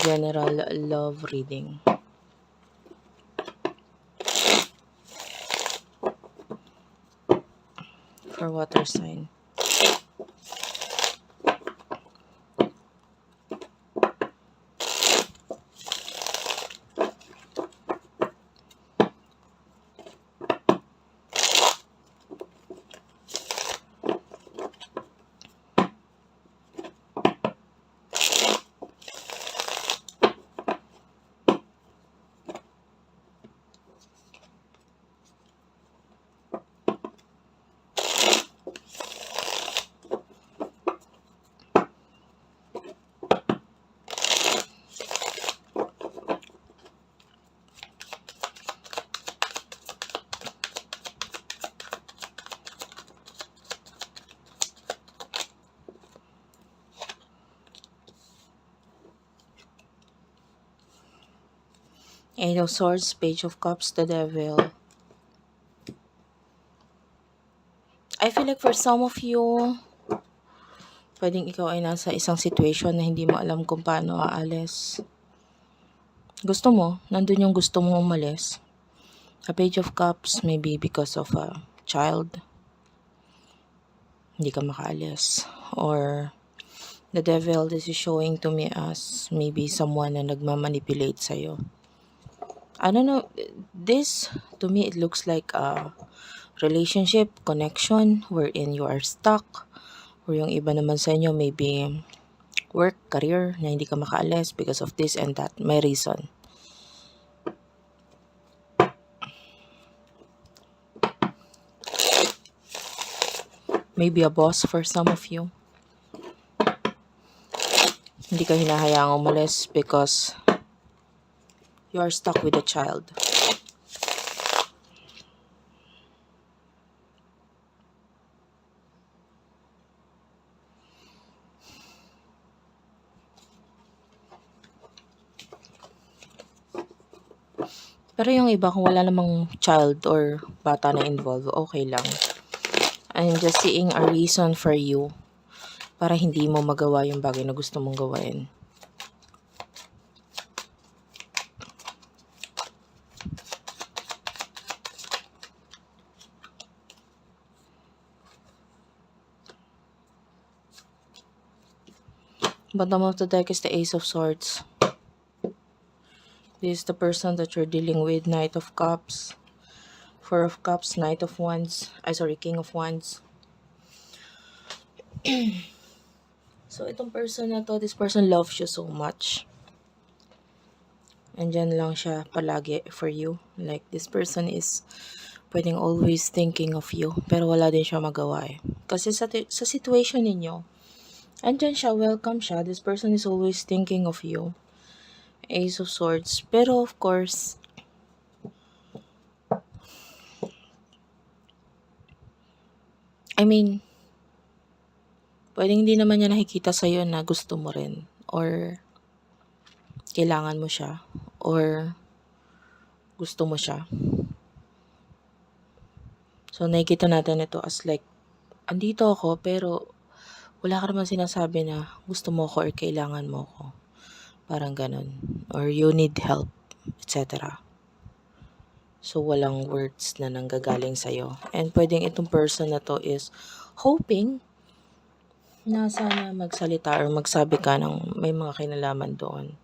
general love reading. For water sign. Eight of Swords, Page of Cups, the Devil. I feel like for some of you, pwedeng ikaw ay nasa isang situation na hindi mo alam kung paano aalis. Gusto mo, nandun yung gusto mo umalis. A Page of Cups, maybe because of a child. Hindi ka makaalis. Or the Devil, this is showing to me as maybe someone na nagmamanipulate sa'yo. I don't know, this, to me, it looks like a relationship, connection, wherein you are stuck. Or yung iba naman sa inyo, maybe work, career, na hindi ka makaalis because of this and that. May reason. Maybe a boss for some of you. Hindi ka hinahayaang umalis because you are stuck with a child. Pero yung iba, kung wala namang child or bata na involved, okay lang. I'm just seeing a reason for you para hindi mo magawa yung bagay na gusto mong gawain. Bottom of the deck is the Ace of Swords. This is the person that you're dealing with. Knight of Cups, Four of Cups, Knight of Wands. King of Wands. So, itong person na to, this person loves you so much. Andyan lang siya palagi for you. Like, this person is pwedeng always thinking of you, pero wala din siya magawa eh. Kasi sa situation ninyo, andyan siya, welcome siya. This person is always thinking of you. Ace of Swords. Pero of course, I mean, pwedeng hindi naman niya nakikita sa'yo na gusto mo rin. Or, kailangan mo siya. Or, gusto mo siya. So, nakikita natin ito as like, andito ako, pero wala ka naman sinasabi na gusto mo ko or kailangan mo ko. Parang ganun. Or you need help, etc. So, walang words na nanggagaling sa'yo. And pwedeng itong person na to is hoping na sana magsalita or magsabi ka ng may mga kinalaman doon.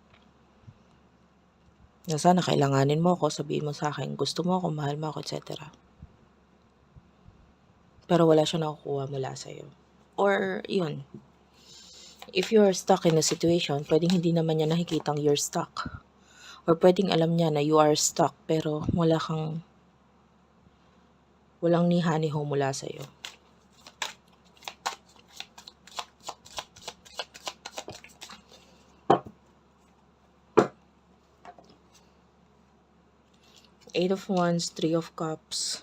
Na sana kailanganin mo ako, sabihin mo sa akin, gusto mo ako, mahal mo ako, etc. Pero wala siya nakukuha mula sa'yo. Or, yun. If you're stuck in a situation, pwedeng hindi naman niya nakikitang you're stuck. Or pwedeng alam niya na you are stuck, pero walang ni-ho mula sa'yo. Eight of Wands, Three of Cups.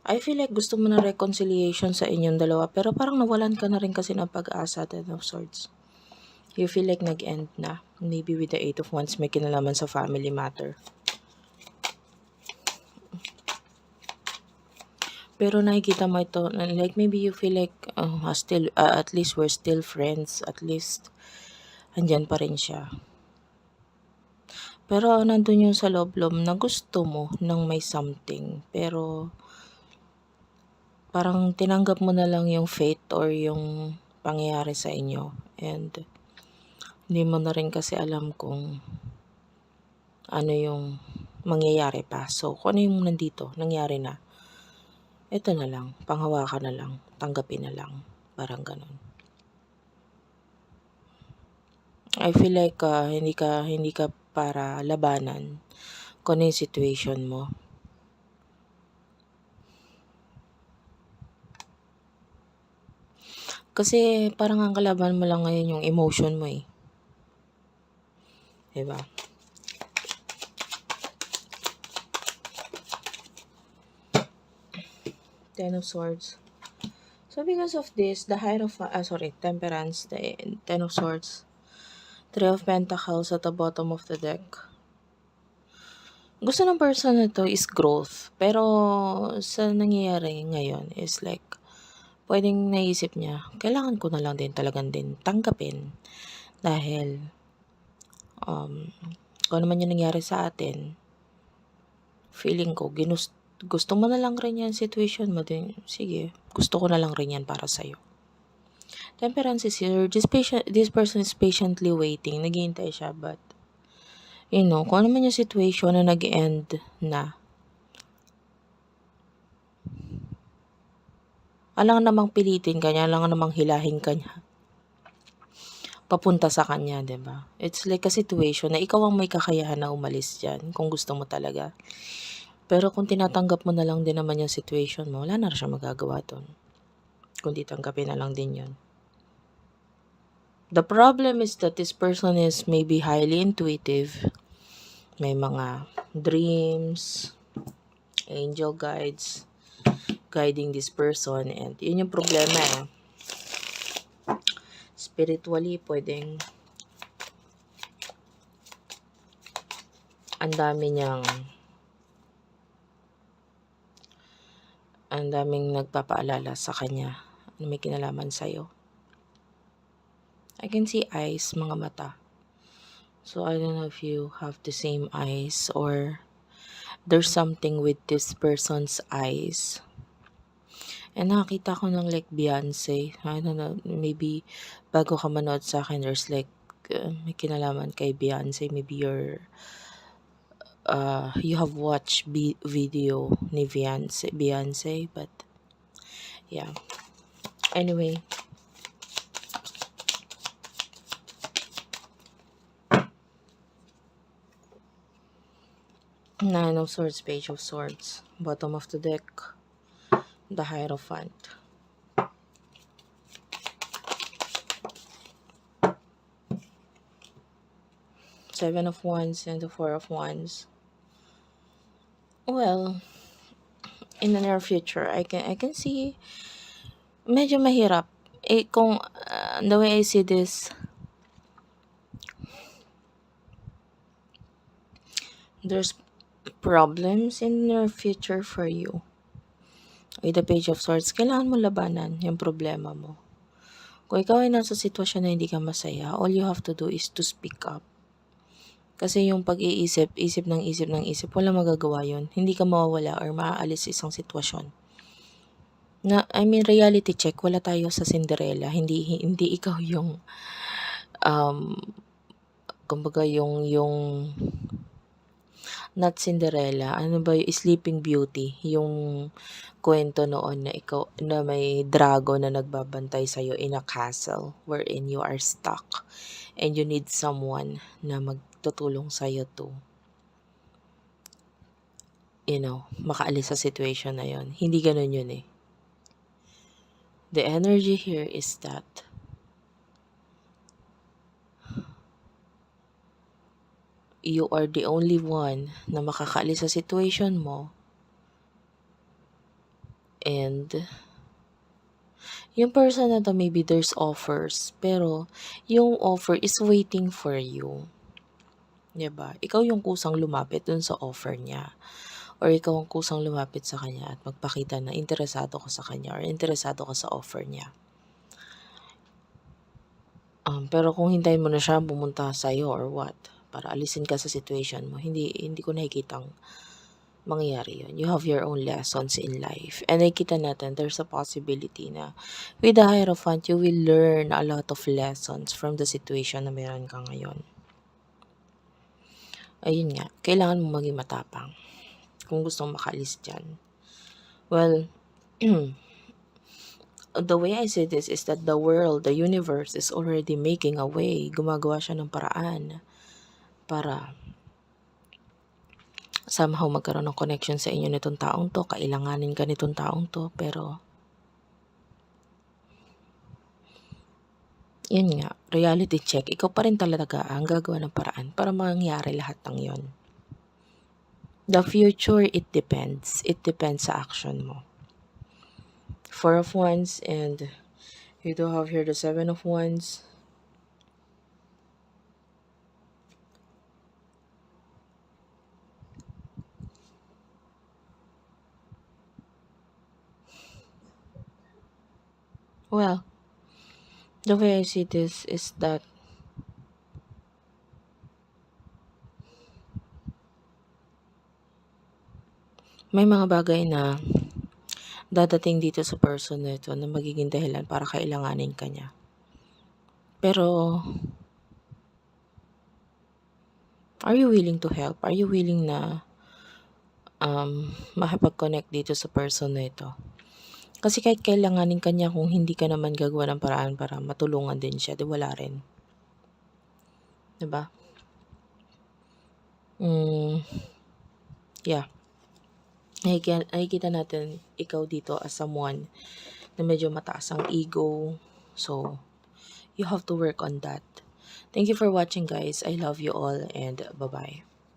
I feel like gusto mo na reconciliation sa inyong dalawa, pero parang nawalan ka na rin kasi ng pag-asa. Ten of Swords. You feel like nag-end na. Maybe with the Eight of Wands, may kinalaman sa family matter. Pero nakikita mo ito, like maybe you feel like still, at least we're still friends, at least andiyan pa rin siya. Pero nandun yung sa loob-loob na gusto mo ng may something, pero parang tinanggap mo na lang yung fate or yung pangyayari sa inyo, and hindi mo na rin kasi alam kung ano yung mangyayari pa. So, kung ano yung nandito, nangyari na, eto na lang, panghawakan na lang, tanggapin na lang, parang gano'n. I feel like hindi ka para labanan kung ano yung situation mo. Kasi parang ang kalaban mo lang ngayon yung emotion mo, eh. 'Di ba? Ten of Swords. So because of this, the Temperance, the Ten of Swords, Three of Pentacles at the bottom of the deck. Gusto ng person na to is growth. Pero sa nangyayari ngayon is like, pwedeng naisip niya, kailangan ko na lang din talagang din tanggapin. Dahil, kung ano man yung nangyari sa atin, feeling ko, gusto mo na lang rin yan situation mo din. Sige, gusto ko na lang rin yan para sa'yo. Temperance is here. This person is patiently waiting. Naghihintay siya, but kung ano man yung situation na nag-end na, alang namang pilitin ka niya, alang namang hilahin ka niya papunta sa kanya, 'di ba? It's like a situation na ikaw ang may kakayahan na umalis diyan kung gusto mo talaga. Pero kung tinatanggap mo na lang din naman yung situation mo, wala na siya magagawa doon. Kundi tanggapin na lang din 'yon. The problem is that this person is maybe highly intuitive. May mga dreams, angel guides guiding this person, and yun yung problema, eh. Spiritually, pwedeng ang daming nagpapaalala sa kanya na may kinalaman sa'yo. I can see eyes, mga mata. So, I don't know if you have the same eyes or there's something with this person's eyes. And nakakita ko ng like Beyonce. I don't know, maybe bago ka manood sa akin, there's like may kinalaman kay Beyonce. Maybe you have watched video ni Beyonce, but yeah. Anyway, Nine of Swords, Page of Swords, bottom of the deck, the Hierophant. Seven of Wands and the Four of Wands. Well, in the near future, I can see medyo mahirap. Kung the way I see this, there's problems in the near future for you. With the Page of Swords, kailangan mo labanan yung problema mo. Kung ikaw ay nasa sitwasyon na hindi ka masaya, all you have to do is to speak up. Kasi yung pag-iisip, isip, wala magagawa yun. Hindi ka mawawala or maaalis sa isang sitwasyon. Reality check, wala tayo sa Cinderella. Hindi ikaw yung, kumbaga yung not Cinderella, ano ba yung Sleeping Beauty, yung kwento noon na ikaw, na may dragon na nagbabantay sa'yo in a castle wherein you are stuck and you need someone na magtutulong sa'yo to, makaalis sa situation na yon. Hindi ganun yun, eh. The energy here is that you are the only one na makakaalis sa situation mo, and yung person na to, maybe there's offers, pero yung offer is waiting for you. 'Di ba? Ikaw yung kusang lumapit dun sa offer niya, or ikaw ang kusang lumapit sa kanya at magpakita na interesado ka sa kanya or interesado ka sa offer niya. Pero kung hintayin mo na siya pumunta sa'yo or what, para alisin ka sa situation mo, hindi ko nakikitang mangyayari yun. You have your own lessons in life. And nakikita natin, there's a possibility na with the Hierophant, you will learn a lot of lessons from the situation na meron ka ngayon. Ayun nga, kailangan mo maging matapang kung gusto mong makaalis dyan. Well, the way I say this is that the world, the universe is already making a way. Gumagawa siya ng paraan para somehow magkaroon ng connection sa inyo nitong taong to. Kailanganin ka nitong taong to. Pero, yun nga, reality check. Ikaw pa rin talaga ang gagawa ng paraan para mangyari lahat ng yon. The future, it depends. It depends sa action mo. Four of Wands, and you do have here the Seven of Wands. Well, the way I see this is that may mga bagay na dadating dito sa person na ito na magiging dahilan para kailanganin ka niya. Pero, are you willing to help? Are you willing na makipag-connect dito sa person na ito? Kasi kahit kailanganin ka niya, kung hindi ka naman gagawa ng paraan para matulungan din siya, di wala rin. Diba? Yeah. Nakikita natin ikaw dito as someone na medyo mataas ang ego. So, you have to work on that. Thank you for watching, guys. I love you all, and bye-bye.